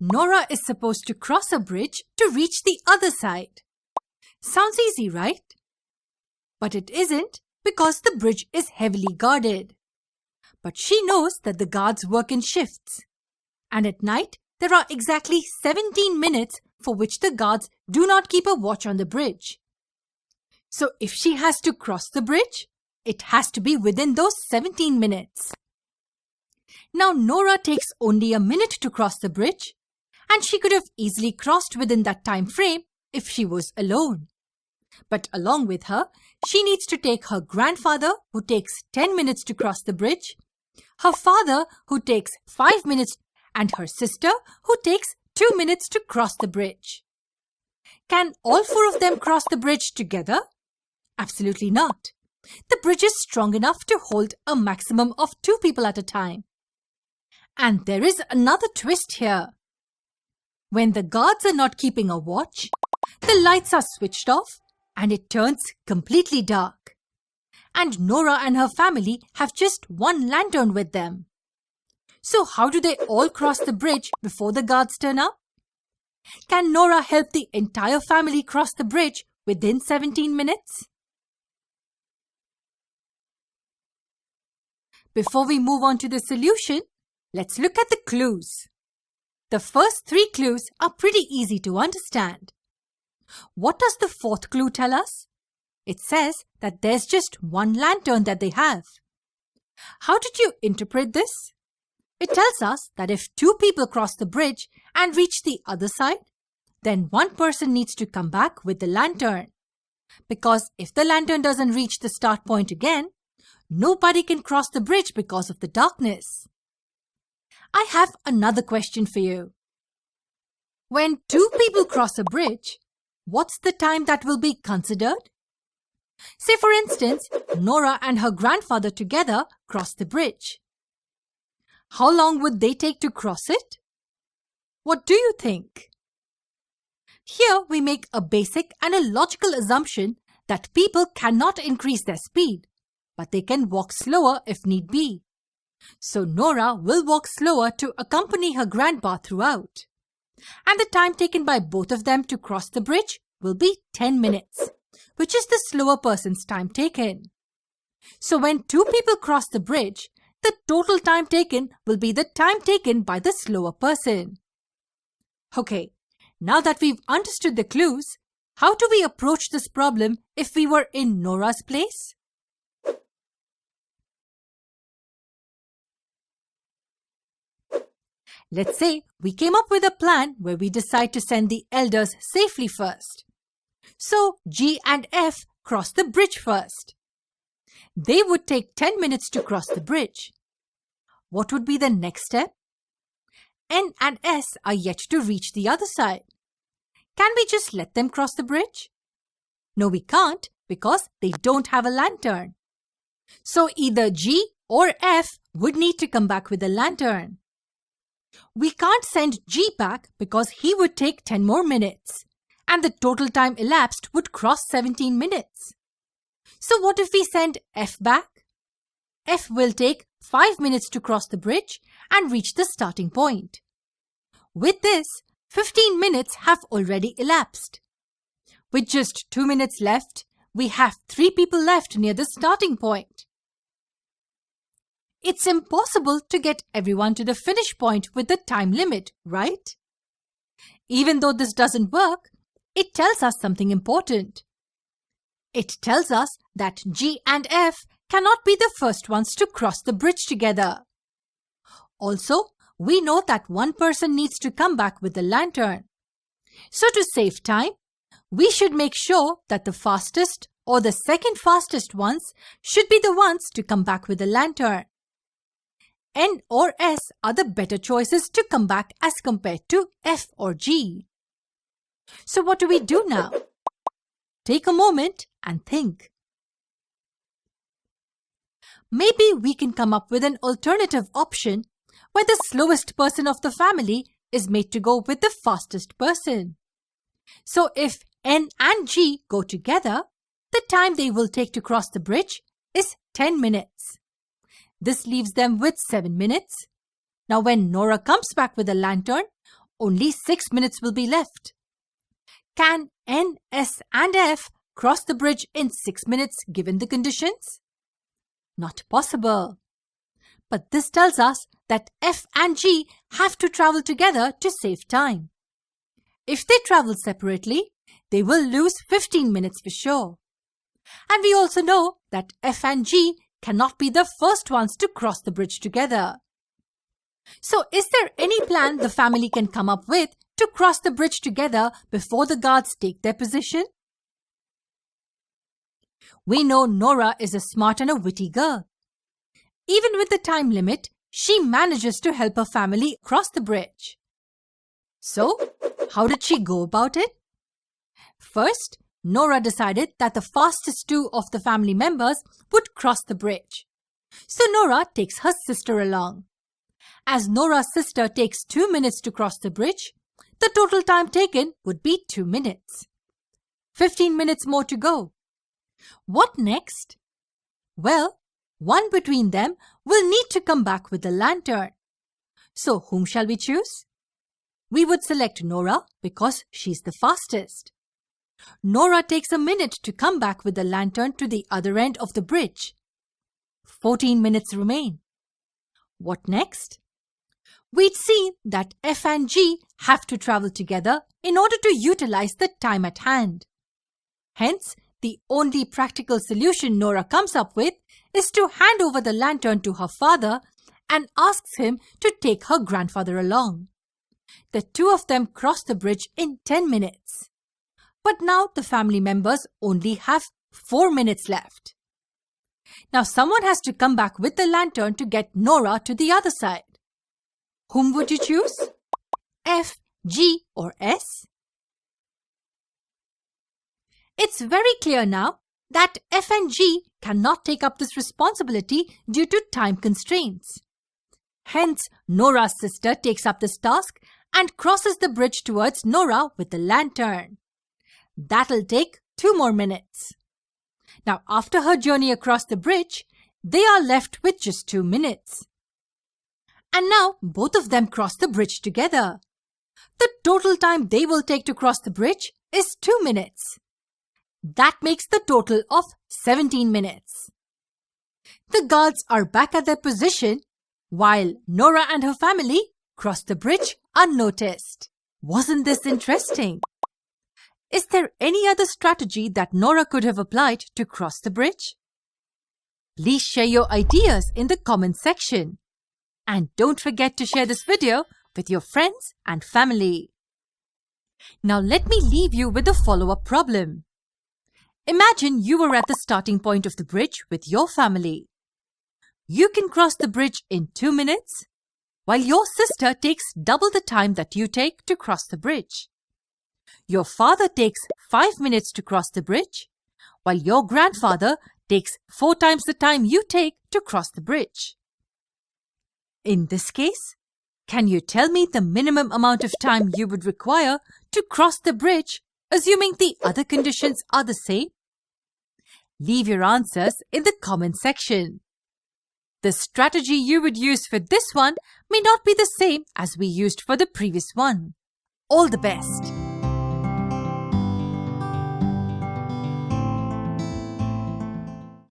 Nora is supposed to cross a bridge to reach the other side. Sounds easy, right? But it isn't, because the bridge is heavily guarded. But she knows that the guards work in shifts. And at night, there are exactly 17 minutes for which the guards do not keep a watch on the bridge. So if she has to cross the bridge, it has to be within those 17 minutes. Now Nora takes only a minute to cross the bridge, and she could have easily crossed within that time frame if she was alone. But along with her, she needs to take her grandfather, who takes 10 minutes to cross the bridge, her father, who takes 5 minutes, and her sister, who takes 2 minutes to cross the bridge. Can all 4 of them cross the bridge together? Absolutely not. The bridge is strong enough to hold a maximum of 2 people at a time. And there is another twist here. When the guards are not keeping a watch, the lights are switched off and it turns completely dark. And Nora and her family have just one lantern with them. So how do they all cross the bridge before the guards turn up? Can Nora help the entire family cross the bridge within 17 minutes? Before we move on to the solution, let's look at the clues. The first 3 clues are pretty easy to understand. What does the 4th clue tell us? It says that there's just one lantern that they have. How did you interpret this? It tells us that if 2 people cross the bridge and reach the other side, then one person needs to come back with the lantern. Because if the lantern doesn't reach the start point again, nobody can cross the bridge because of the darkness. I have another question for you. When 2 people cross a bridge, what's the time that will be considered? Say for instance, Nora and her grandfather together cross the bridge. How long would they take to cross it? What do you think? Here we make a basic and a logical assumption that people cannot increase their speed, but they can walk slower if need be. So Nora will walk slower to accompany her grandpa throughout. And the time taken by both of them to cross the bridge will be 10 minutes, which is the slower person's time taken. So when 2 people cross the bridge, the total time taken will be the time taken by the slower person. Okay, now that we've understood the clues, how do we approach this problem if we were in Nora's place? Let's say we came up with a plan where we decide to send the elders safely first. So G and F cross the bridge first. They would take 10 minutes to cross the bridge. What would be the next step? N and S are yet to reach the other side. Can we just let them cross the bridge? No, we can't, because they don't have a lantern. So either G or F would need to come back with a lantern. We can't send G back because he would take 10 more minutes, and the total time elapsed would cross 17 minutes. So what if we send F back? F will take 5 minutes to cross the bridge and reach the starting point. With this, 15 minutes have already elapsed. With just 2 minutes left, we have 3 people left near the starting point. It's impossible to get everyone to the finish point with the time limit, right? Even though this doesn't work, it tells us something important. It tells us that G and F cannot be the first ones to cross the bridge together. Also, we know that one person needs to come back with the lantern. So to save time, we should make sure that the fastest or the second fastest ones should be the ones to come back with the lantern. N or S are the better choices to come back as compared to F or G. So what do we do now? Take a moment and think. Maybe we can come up with an alternative option where the slowest person of the family is made to go with the fastest person. So if N and G go together, the time they will take to cross the bridge is 10 minutes. This leaves them with 7 minutes. Now when Nora comes back with a lantern, only 6 minutes will be left. Can N, S and F cross the bridge in 6 minutes given the conditions? Not possible. But this tells us that F and G have to travel together to save time. If they travel separately, they will lose 15 minutes for sure. And we also know that F and G cannot be the first ones to cross the bridge together. So is there any plan the family can come up with to cross the bridge together before the guards take their position? We know Nora is a smart and a witty girl. Even with the time limit, she manages to help her family cross the bridge. So, how did she go about it? First, Nora decided that the fastest two of the family members would cross the bridge. So Nora takes her sister along. As Nora's sister takes 2 minutes to cross the bridge, the total time taken would be 2 minutes. 15 minutes more to go. What next? Well, one between them will need to come back with the lantern. So whom shall we choose? We would select Nora because she's the fastest. Nora takes a minute to come back with the lantern to the other end of the bridge. 14 minutes remain. What next? We'd see that F and G have to travel together in order to utilize the time at hand. Hence, the only practical solution Nora comes up with is to hand over the lantern to her father and asks him to take her grandfather along. The two of them cross the bridge in 10 minutes. But now the family members only have 4 minutes left. Now someone has to come back with the lantern to get Nora to the other side. Whom would you choose? F, G or S? It's very clear now that F and G cannot take up this responsibility due to time constraints. Hence, Nora's sister takes up this task and crosses the bridge towards Nora with the lantern. That'll take 2 more minutes. Now, after her journey across the bridge, they are left with just 2 minutes. And now, both of them cross the bridge together. The total time they will take to cross the bridge is 2 minutes. That makes the total of 17 minutes. The guards are back at their position while Nora and her family cross the bridge unnoticed. Wasn't this interesting? Is there any other strategy that Nora could have applied to cross the bridge? Please share your ideas in the comment section. And don't forget to share this video with your friends and family. Now let me leave you with a follow-up problem. Imagine you were at the starting point of the bridge with your family. You can cross the bridge in 2 minutes, while your sister takes double the time that you take to cross the bridge. Your father takes 5 minutes to cross the bridge, while your grandfather takes 4 times the time you take to cross the bridge. In this case, can you tell me the minimum amount of time you would require to cross the bridge, assuming the other conditions are the same? Leave your answers in the comment section. The strategy you would use for this one may not be the same as we used for the previous one. All the best!